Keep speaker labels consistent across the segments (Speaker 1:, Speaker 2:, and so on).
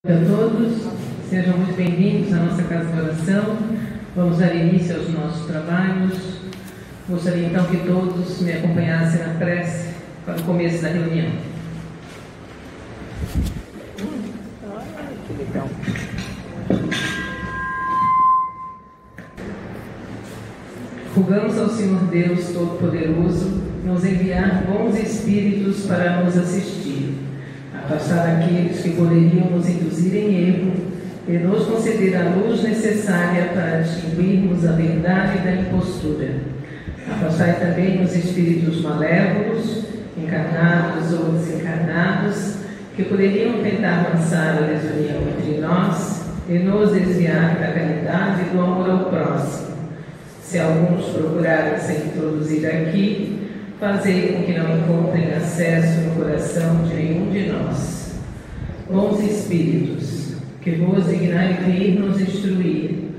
Speaker 1: A todos, sejam muito bem-vindos à nossa casa de oração. Vamos dar início aos nossos trabalhos. Gostaria então que todos me acompanhassem na prece para o começo da reunião. Que legal. Rogamos ao Senhor Deus Todo-Poderoso nos enviar bons espíritos para nos assistir, afastar aqueles que poderiam nos induzir em erro e nos conceder a luz necessária para distinguirmos a verdade da impostura. Afastai também os espíritos malévolos, encarnados ou desencarnados, que poderiam tentar lançar a desunião entre nós e nos desviar da caridade e do amor ao próximo. Se alguns procurarem se introduzir aqui, fazei com que não encontrem acesso no coração de nenhum de nós. Bons espíritos, que vos dignai vir nos instruir,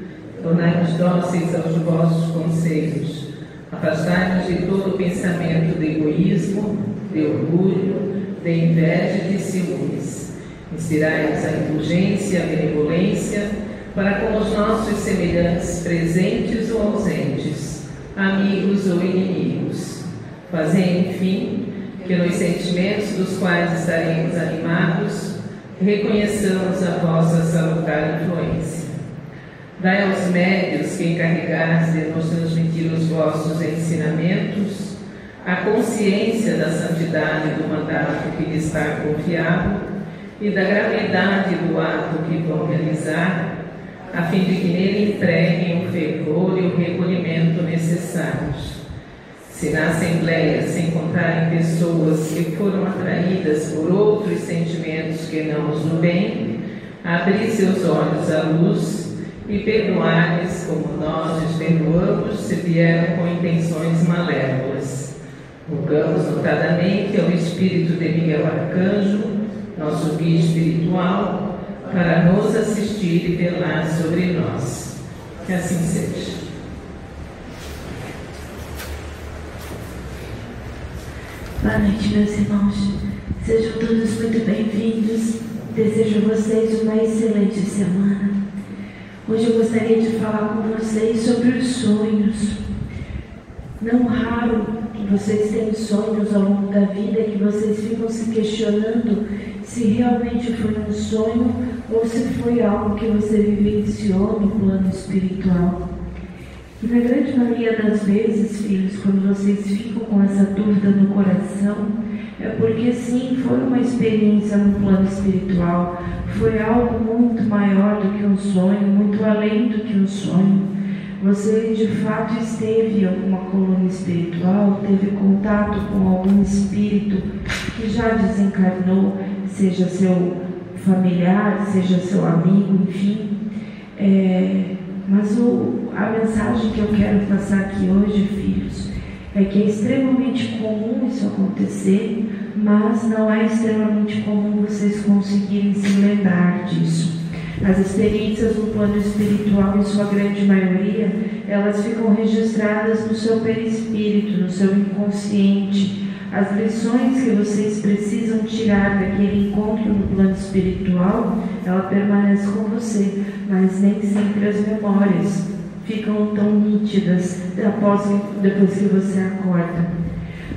Speaker 1: tornai-nos dóceis aos vossos conselhos, afastai-nos de todo pensamento de egoísmo, de orgulho, de inveja e de ciúmes. Inspirai-nos a indulgência e a benevolência para com os nossos semelhantes presentes ou ausentes, amigos ou inimigos. Fazei, enfim, que nos sentimentos dos quais estaremos animados, reconheçamos a vossa salutar influência. Dai aos médios que encarregares de nos transmitir os vossos ensinamentos a consciência da santidade do mandato que lhes está confiado e da gravidade do ato que vão realizar, a fim de que nele empreguem o fervor e o recolhimento necessários. Se na Assembleia se encontrarem pessoas que foram atraídas por outros sentimentos que não os do bem, abri seus olhos à luz e perdoai-lhes como nós os perdoamos se vieram com intenções malévolas. Rogamos notadamente ao Espírito de Miguel Arcanjo, nosso guia espiritual, para nos assistir e velar sobre nós. Que assim seja.
Speaker 2: Boa noite, meus irmãos. Sejam todos muito bem-vindos. Desejo a vocês uma excelente semana. Hoje eu gostaria de falar com vocês sobre os sonhos. Não raro vocês têm sonhos ao longo da vida que vocês ficam se questionando se realmente foi um sonho ou se foi algo que você vivenciou no plano espiritual. E na grande maioria das vezes, filhos, quando vocês ficam com essa dúvida no coração, é porque sim, foi uma experiência no plano espiritual, foi algo muito maior do que um sonho, muito além do que um sonho. Você de fato esteve em alguma colônia espiritual, teve contato com algum espírito que já desencarnou, seja seu familiar, seja seu amigo, enfim. Mas a mensagem que eu quero passar aqui hoje, filhos, é que é extremamente comum isso acontecer, mas não é extremamente comum vocês conseguirem se lembrar disso. As experiências no plano espiritual, em sua grande maioria, elas ficam registradas no seu perispírito, no seu inconsciente. As lições que vocês precisam tirar daquele encontro no plano espiritual, ela permanece com você, mas nem sempre as memórias ficam tão nítidas depois que você acorda.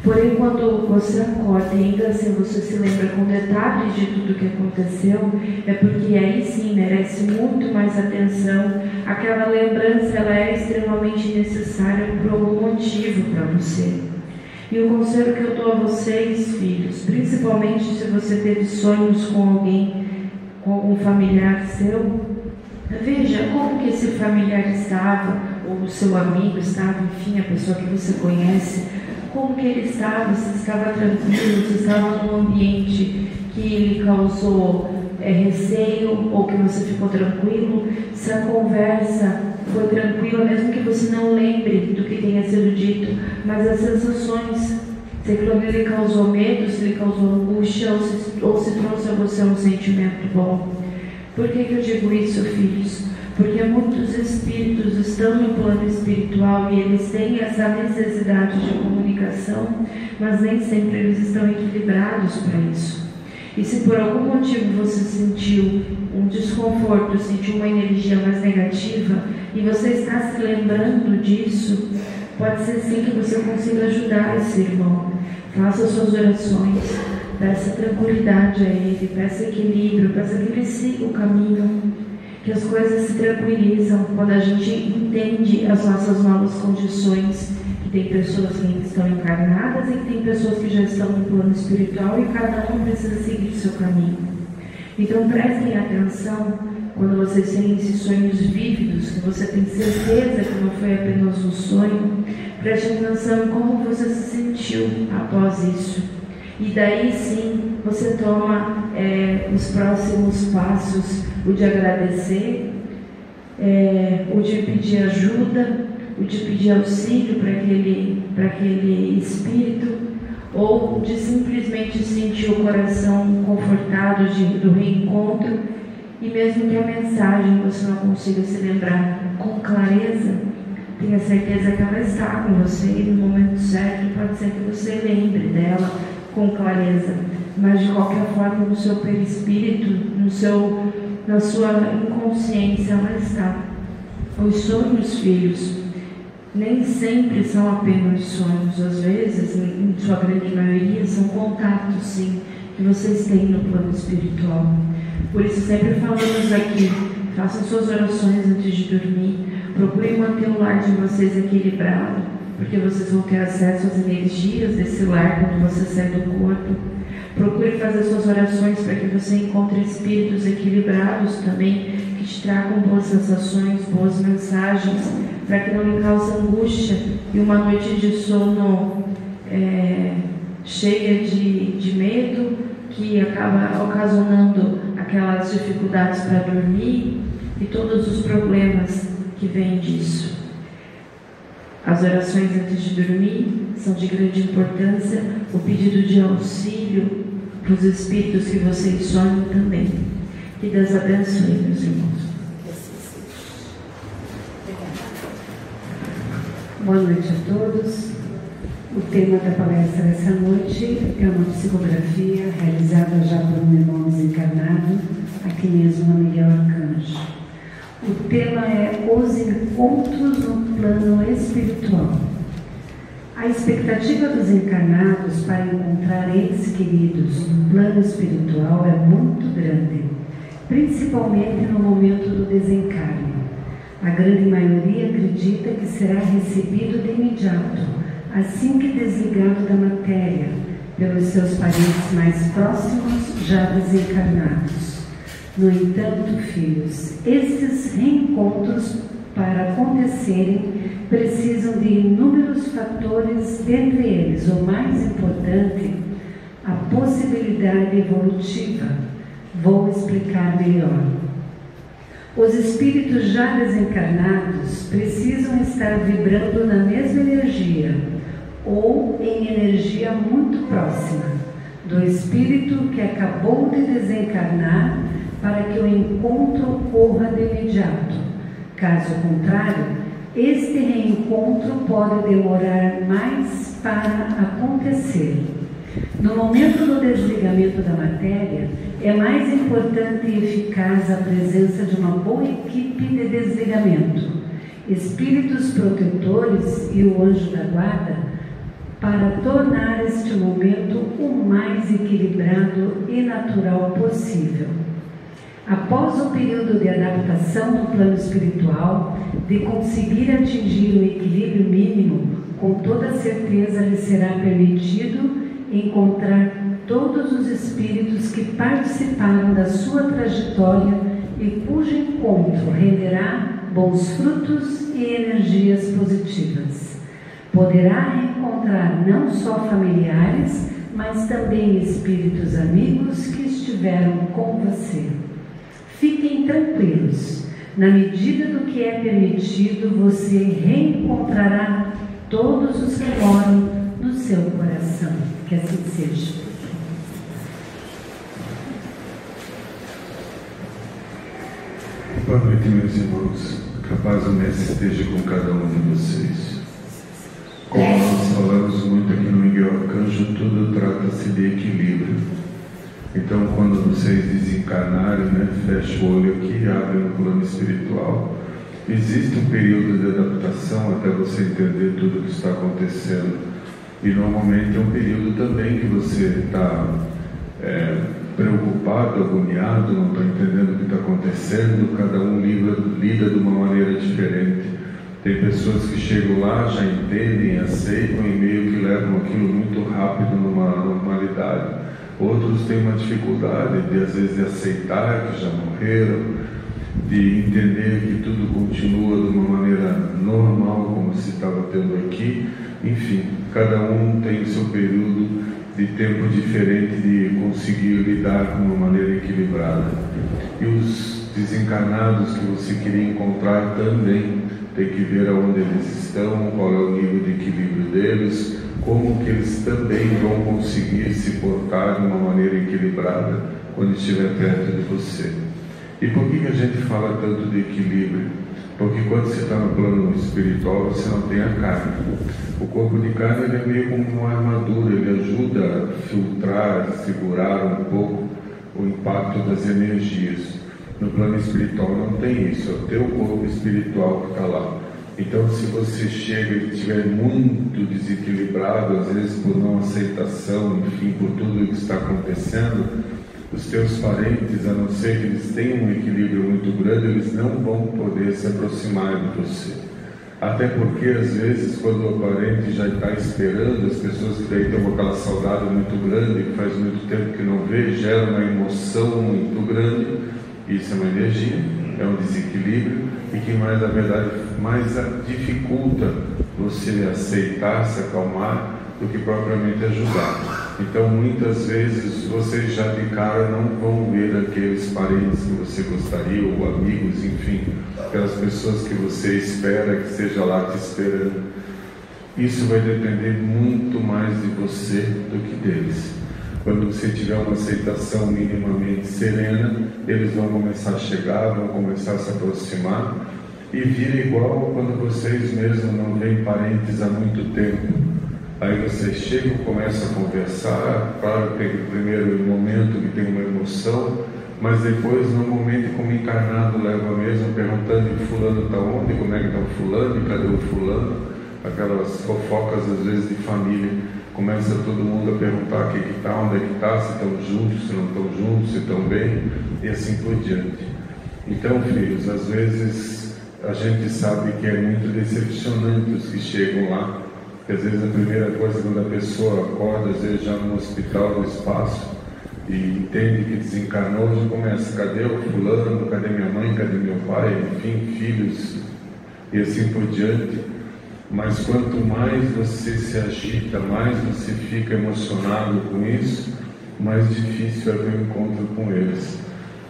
Speaker 2: Porém, quando você acorda e ainda assim você se lembra com detalhes de tudo que aconteceu, é porque aí sim merece muito mais atenção. Aquela lembrança ela é extremamente necessária por algum motivo para você. E o conselho que eu dou a vocês, filhos, principalmente se você teve sonhos com alguém, com algum familiar seu, veja como que esse familiar estava, ou o seu amigo estava, enfim, a pessoa que você conhece, como que ele estava, se estava tranquilo, se estava num ambiente que lhe causou receio, ou que você ficou tranquilo, se a conversa foi tranquila, mesmo que você não lembre do que tenha sido dito, mas as sensações, se aquilo lhe causou medo, se lhe causou angústia, ou se trouxe a você um sentimento bom. Por que eu digo isso, filhos? Porque muitos espíritos estão no plano espiritual e eles têm essa necessidade de comunicação, mas nem sempre eles estão equilibrados para isso. E se por algum motivo você sentiu um desconforto, sentiu uma energia mais negativa e você está se lembrando disso, pode ser sim que você consiga ajudar esse irmão. Faça suas orações, peça tranquilidade a ele, peça equilíbrio, peça que ele siga o caminho, que as coisas se tranquilizam quando a gente entende as nossas novas condições, que tem pessoas que ainda estão encarnadas e que tem pessoas que já estão no plano espiritual e cada um precisa seguir o seu caminho. Então prestem atenção quando vocês têm esses sonhos vívidos, que você tem certeza que não foi apenas um sonho, preste atenção em como você se sentiu após isso. E daí sim, você toma os próximos passos, o de agradecer, o de pedir ajuda, o de pedir auxílio para aquele espírito, ou de simplesmente sentir o coração confortado do reencontro, e mesmo que a mensagem você não consiga se lembrar com clareza, tenha certeza que ela está com você e no momento certo pode ser que você lembre dela com clareza, mas de qualquer forma no seu perispírito, na sua inconsciência ela está. Os sonhos, filhos, nem sempre são apenas sonhos, às vezes, em sua grande maioria, são contatos, sim, que vocês têm no plano espiritual. Por isso sempre falamos aqui, façam suas orações antes de dormir, procurem manter o lar de vocês equilibrado, porque vocês vão ter acesso às energias desse lar quando você sai do corpo. Procure fazer suas orações para que você encontre espíritos equilibrados também, que te tragam boas sensações, boas mensagens, para que não lhe cause angústia e uma noite de sono cheia de medo, que acaba ocasionando aquelas dificuldades para dormir e todos os problemas que vêm disso. As orações antes de dormir são de grande importância, o pedido de auxílio para os espíritos que vocês sonham também. Que Deus abençoe, meus irmãos.
Speaker 3: Boa noite a todos. O tema da palestra essa noite é uma psicografia realizada já por um irmão desencarnado, aqui mesmo no Miguel Arcanjo. O tema é os encontros no plano espiritual. A expectativa dos encarnados para encontrar entes queridos no plano espiritual é muito grande, principalmente no momento do desencarne. A grande maioria acredita que será recebido de imediato, assim que desligado da matéria, pelos seus parentes mais próximos, já desencarnados. No entanto, filhos, esses reencontros, para acontecerem, precisam de inúmeros fatores, dentre eles o mais importante, a possibilidade evolutiva. Vou explicar melhor. Os espíritos já desencarnados precisam estar vibrando na mesma energia ou em energia muito próxima do espírito que acabou de desencarnar para que o encontro ocorra de imediato. Caso contrário, este reencontro pode demorar mais para acontecer. No momento do desligamento da matéria, é mais importante e eficaz a presença de uma boa equipe de desligamento, espíritos protetores e o anjo da guarda, para tornar este momento o mais equilibrado e natural possível. Após o período de adaptação no plano espiritual, de conseguir atingir o equilíbrio mínimo, com toda certeza lhe será permitido encontrar todos os espíritos que participaram da sua trajetória e cujo encontro renderá bons frutos e energias positivas. Poderá encontrar não só familiares, mas também espíritos amigos que estiveram com você. Fiquem tranquilos, na medida do que é permitido, você reencontrará todos os que moram no seu coração. Que assim seja.
Speaker 4: Boa noite, meus irmãos. Que a paz do Mestre esteja com cada um de vocês. Como nós falamos muito aqui no Miguel Arcanjo, tudo trata-se de equilíbrio. Então, quando vocês desencarnarem, né, fecha o olho aqui e abre no plano espiritual. Existe um período de adaptação até você entender tudo o que está acontecendo. E normalmente é um período também que você está preocupado, agoniado, não está entendendo o que está acontecendo. Cada um lida de uma maneira diferente. Tem pessoas que chegam lá, já entendem, aceitam e meio que levam aquilo muito rápido numa normalidade. Outros têm uma dificuldade de, às vezes, de aceitar que já morreram, de entender que tudo continua de uma maneira normal, como se estava tendo aqui. Enfim, cada um tem o seu período de tempo diferente de conseguir lidar com uma maneira equilibrada. E os desencarnados que você queria encontrar também tem que ver aonde eles estão, qual é o nível de equilíbrio deles, como que eles também vão conseguir se portar de uma maneira equilibrada quando estiver perto de você. E por que a gente fala tanto de equilíbrio? Porque quando você está no plano espiritual, você não tem a carne. O corpo de carne ele é meio como uma armadura, ele ajuda a filtrar, segurar um pouco o impacto das energias. No plano espiritual não tem isso, é o teu corpo espiritual que está lá. Então, se você chega e estiver muito desequilibrado, às vezes por não aceitação, enfim, por tudo o que está acontecendo, os teus parentes, a não ser que eles tenham um equilíbrio muito grande, eles não vão poder se aproximar de você. Até porque, às vezes, quando o parente já está esperando, as pessoas que daí estão com aquela saudade muito grande, que faz muito tempo que não vê, gera uma emoção muito grande. Isso é uma energia, é um desequilíbrio, e que mais, na verdade, mais dificulta você aceitar, se acalmar, do que propriamente ajudar. Então, muitas vezes, vocês já de cara não vão ver aqueles parentes que você gostaria, ou amigos, enfim, aquelas pessoas que você espera que esteja lá te esperando. Isso vai depender muito mais de você do que deles. Quando você tiver uma aceitação minimamente serena, eles vão começar a chegar, vão começar a se aproximar, e vira igual quando vocês mesmos não veem parentes há muito tempo. Aí vocês chegam, começam a conversar, claro que tem o primeiro momento que tem uma emoção, mas depois, normalmente, como encarnado, leva mesmo perguntando: e fulano está onde, como é que está o fulano, e cadê o fulano? Aquelas fofocas, às vezes, de família. Começa todo mundo a perguntar o que está, onde é que está, se estão juntos, se não estão juntos, se estão bem, e assim por diante. Então, filhos, às vezes a gente sabe que é muito decepcionante os que chegam lá, porque às vezes a primeira coisa, quando a pessoa acorda, às vezes já no hospital, no espaço, e entende que desencarnou, já começa: cadê o fulano, cadê minha mãe, cadê meu pai, enfim, filhos, e assim por diante. Mas quanto mais você se agita, mais você fica emocionado com isso, mais difícil é ver o encontro com eles.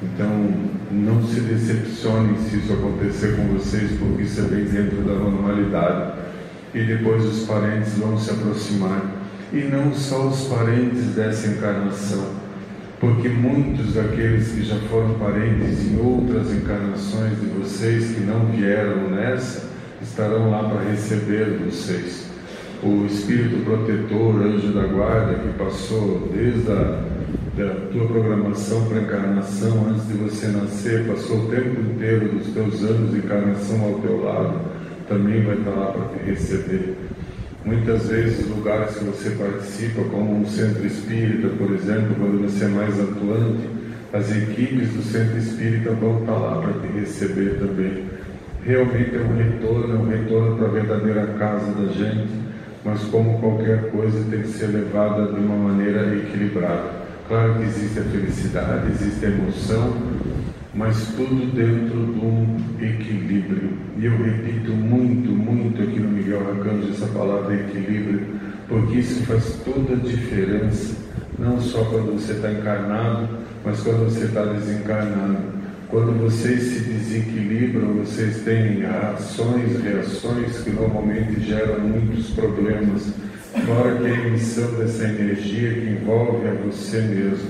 Speaker 4: Então, não se decepcionem se isso acontecer com vocês, porque isso é bem dentro da normalidade. E depois os parentes vão se aproximar. E não só os parentes dessa encarnação, porque muitos daqueles que já foram parentes em outras encarnações de vocês, que não vieram nessa, estarão lá para receber vocês. O Espírito Protetor, Anjo da Guarda, que passou desde a tua programação para a encarnação, antes de você nascer, passou o tempo inteiro dos teus anos de encarnação ao teu lado, também vai estar lá para te receber. Muitas vezes, lugares que você participa, como um centro espírita, por exemplo, quando você é mais atuante, as equipes do centro espírita vão estar lá para te receber também. Realmente é um retorno para a verdadeira casa da gente, mas como qualquer coisa tem que ser levada de uma maneira equilibrada. Claro que existe a felicidade, existe a emoção, mas tudo dentro de um equilíbrio. E eu repito muito, muito aqui no Miguel Arcanjo essa palavra equilíbrio, porque isso faz toda a diferença, não só quando você está encarnado, mas quando você está desencarnado. Quando vocês se desequilibram, vocês têm ações, reações que normalmente geram muitos problemas, fora que a emissão dessa energia que envolve a você mesmo.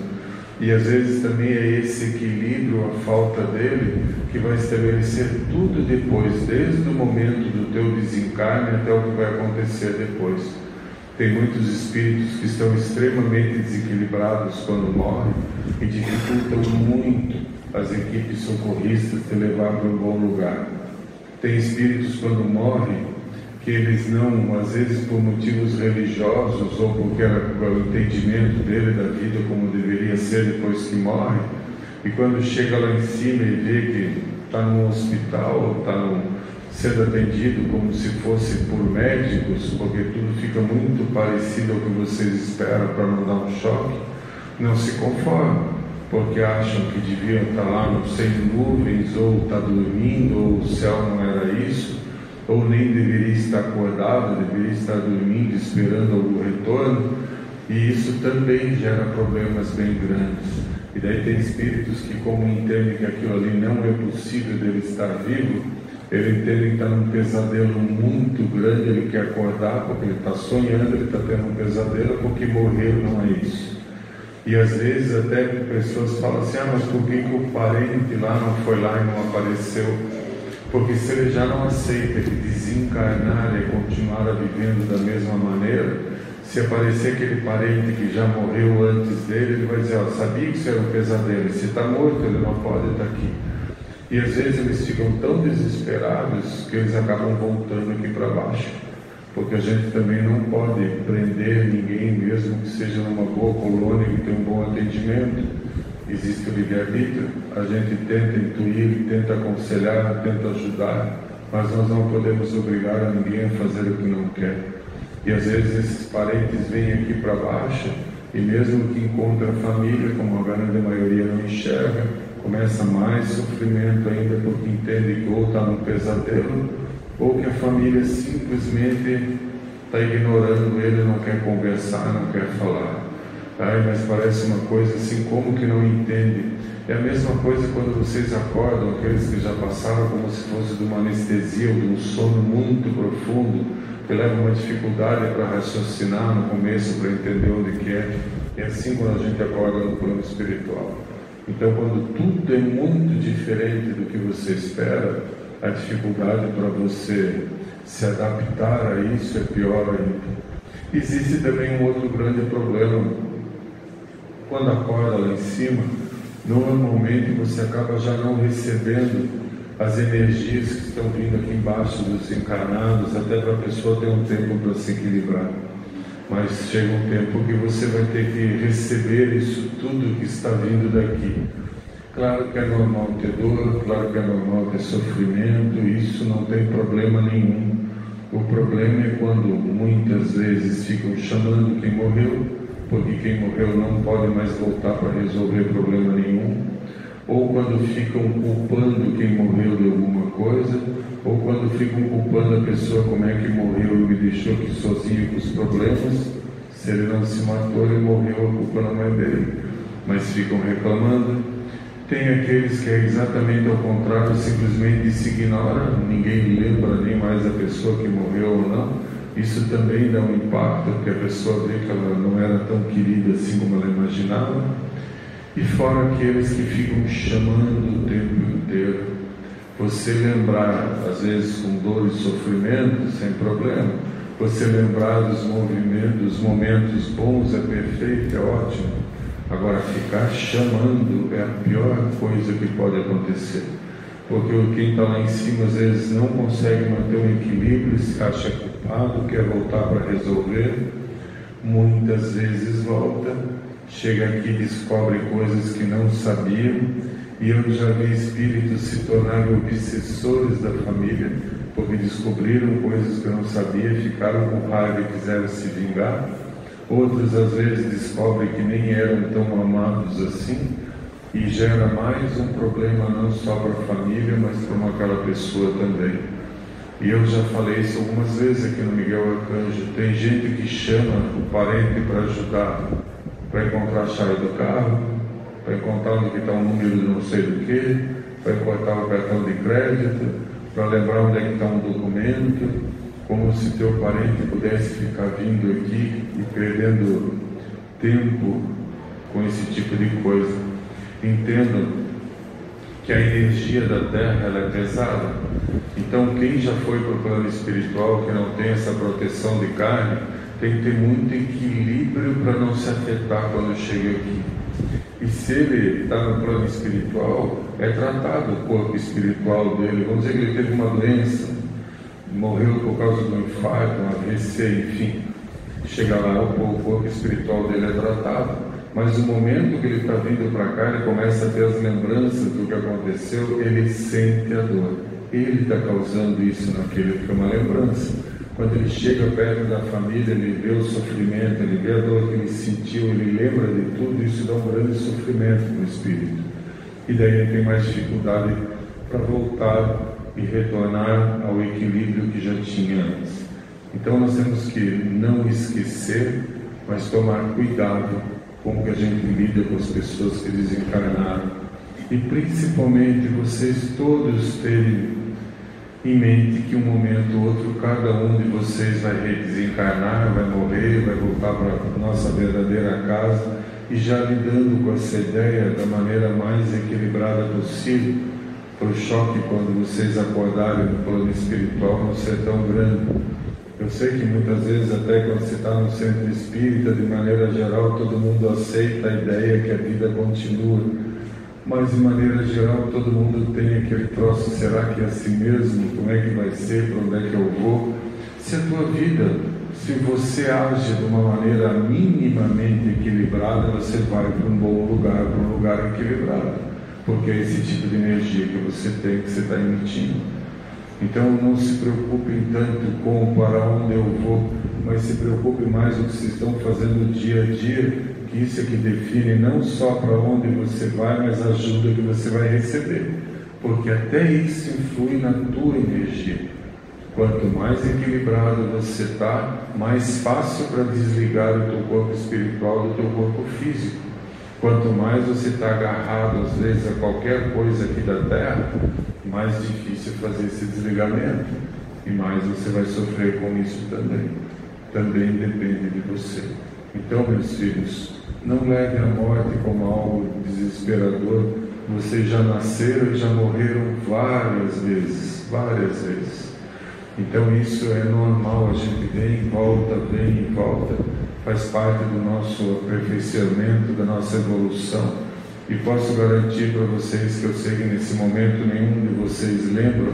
Speaker 4: E às vezes também é esse equilíbrio, a falta dele, que vai estabelecer tudo depois, desde o momento do teu desencarne até o que vai acontecer depois. Tem muitos espíritos que estão extremamente desequilibrados quando morrem, e dificultam muito as equipes socorristas de levar para um bom lugar. Tem espíritos quando morrem, que eles não, às vezes por motivos religiosos ou porque era o entendimento dele da vida como deveria ser depois que morre, e quando chega lá em cima e vê que está num hospital, está sendo atendido como se fosse por médicos, porque tudo fica muito parecido ao que vocês esperam para não dar um choque, não se conformam, porque acham que deviam estar lá no sem nuvens, ou está dormindo, ou o céu não era isso, ou nem deveria estar acordado, deveria estar dormindo, esperando o retorno, e isso também gera problemas bem grandes. E daí tem espíritos que, como entendem que aquilo ali não é possível dele estar vivo, ele entende que está num pesadelo muito grande, ele quer acordar porque ele está sonhando, ele está tendo um pesadelo porque morrer não é isso. E às vezes até pessoas falam assim, mas por que o parente lá não foi lá e não apareceu? Porque se ele já não aceita que desencarnar e continuar vivendo da mesma maneira, se aparecer aquele parente que já morreu antes dele, ele vai dizer, sabia que isso era um pesadelo, se está morto ele não pode estar aqui. E às vezes eles ficam tão desesperados que eles acabam voltando aqui para baixo. Porque a gente também não pode prender ninguém, mesmo que seja numa boa colônia que tem um bom atendimento. Existe o livre-arbítrio, a gente tenta intuir, tenta aconselhar, tenta ajudar, mas nós não podemos obrigar a ninguém a fazer o que não quer. E às vezes esses parentes vêm aqui para baixo e mesmo que encontrem a família, como a grande maioria não enxerga, começa mais sofrimento ainda porque entende que ou está num pesadelo ou que a família simplesmente está ignorando ele, não quer conversar, não quer falar. Mas parece uma coisa assim, como que não entende? É a mesma coisa quando vocês acordam, aqueles que já passaram como se fosse de uma anestesia ou de um sono muito profundo, que leva uma dificuldade para raciocinar no começo, para entender onde que é. É assim quando a gente acorda no plano espiritual. Então, quando tudo é muito diferente do que você espera, a dificuldade para você se adaptar a isso é pior ainda. Existe também um outro grande problema. Quando acorda lá em cima, normalmente você acaba já não recebendo as energias que estão vindo aqui embaixo dos encarnados, até para a pessoa ter um tempo para se equilibrar. Mas chega um tempo que você vai ter que receber isso tudo que está vindo daqui. Claro que é normal ter dor, claro que é normal ter sofrimento, isso não tem problema nenhum. O problema é quando muitas vezes ficam chamando quem morreu, porque quem morreu não pode mais voltar para resolver problema nenhum, ou quando ficam culpando quem morreu de alguma coisa, ou quando ficam culpando a pessoa como é que morreu e me deixou aqui sozinho com os problemas. Se ele não se matou, ele morreu, a culpa não é dele, mas ficam reclamando. Tem aqueles que é exatamente ao contrário, simplesmente se ignora, ninguém lembra nem mais a pessoa que morreu ou não. Isso também dá um impacto, porque a pessoa vê que ela não era tão querida assim como ela imaginava. E fora aqueles que ficam chamando o tempo inteiro. Você lembrar, às vezes com dor e sofrimento, sem problema. Você lembrar dos movimentos, dos momentos bons é perfeito, é ótimo. Agora, ficar chamando é a pior coisa que pode acontecer. Porque quem está lá em cima, às vezes, não consegue manter um equilíbrio, se acha culpado, quer voltar para resolver. Muitas vezes volta, chega aqui e descobre coisas que não sabiam. E eu já vi espíritos se tornarem obsessores da família, porque descobriram coisas que eu não sabia, ficaram com raiva e quiseram se vingar. Outros às vezes descobrem que nem eram tão amados assim e gera mais um problema não só para a família, mas para aquela pessoa também. E eu já falei isso algumas vezes aqui no Miguel Arcanjo. Tem gente que chama o parente para ajudar, para encontrar a chave do carro, para encontrar onde está o número de não sei do que, para encontrar o cartão de crédito, para lembrar onde é que está um documento, como se teu parente pudesse ficar vindo aqui e perdendo tempo com esse tipo de coisa. Entendo que a energia da Terra ela é pesada. Então quem já foi para o plano espiritual, que não tem essa proteção de carne, tem que ter muito equilíbrio para não se afetar quando chega aqui. E se ele está no plano espiritual, é tratado o corpo espiritual dele. Vamos dizer que ele teve uma doença, morreu por causa de um infarto, um AVC, enfim. Chega lá, o corpo espiritual dele é tratado. Mas no momento que ele está vindo para cá, ele começa a ter as lembranças do que aconteceu, ele sente a dor. Ele está causando isso naquele, porque é uma lembrança. Quando ele chega perto da família, ele vê o sofrimento, ele vê a dor que ele sentiu, ele lembra de tudo, isso dá um grande sofrimento no espírito. E daí ele tem mais dificuldade para voltar e retornar ao equilíbrio que já tinha antes. Então nós temos que não esquecer, mas tomar cuidado com o que a gente lida com as pessoas que desencarnaram. E principalmente vocês todos terem em mente que um momento ou outro cada um de vocês vai desencarnar, vai morrer, vai voltar para a nossa verdadeira casa, e já lidando com essa ideia da maneira mais equilibrada possível, para o choque quando vocês acordarem no plano espiritual não ser tão grande. Eu sei que muitas vezes, até quando você está no centro espírita, de maneira geral, todo mundo aceita a ideia que a vida continua. Mas, de maneira geral, todo mundo tem aquele troço: será que é assim mesmo? Como é que vai ser? Para onde é que eu vou? Se a tua vida, se você age de uma maneira minimamente equilibrada, você vai para um bom lugar, para um lugar equilibrado. Porque é esse tipo de energia que você tem, que você está emitindo. Então, não se preocupem tanto com para onde eu vou, mas se preocupem mais com o que vocês estão fazendo dia a dia, que isso é que define não só para onde você vai, mas a ajuda que você vai receber, porque até isso influi na tua energia. Quanto mais equilibrado você está, mais fácil para desligar o teu corpo espiritual do teu corpo físico. Quanto mais você está agarrado, às vezes, a qualquer coisa aqui da Terra, mais difícil fazer esse desligamento, e mais você vai sofrer com isso também. Também depende de você. Então, meus filhos, não levem a morte como algo desesperador. Vocês já nasceram e já morreram várias vezes. Então isso é normal, a gente vem e volta, faz parte do nosso aperfeiçoamento, da nossa evolução. E posso garantir para vocês que eu sei que nesse momento nenhum de vocês lembra,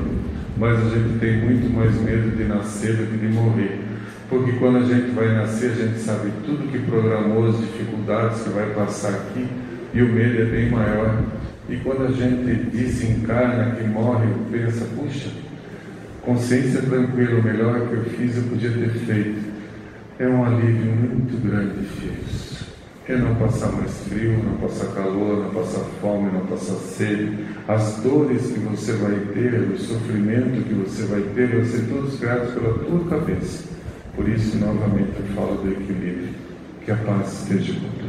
Speaker 4: mas a gente tem muito mais medo de nascer do que de morrer. Porque quando a gente vai nascer, a gente sabe tudo que programou, as dificuldades que vai passar aqui, e o medo é bem maior. E quando a gente desencarna, que morre, pensa: puxa, consciência tranquila, o melhor que eu fiz eu podia ter feito. É um alívio muito grande, filhos. É não passar mais frio, não passar calor, não passar fome, não passar sede. As dores que você vai ter, o sofrimento que você vai ter, vão ser todos criados pela tua cabeça. Por isso, novamente, eu falo do equilíbrio. Que a paz esteja com todos.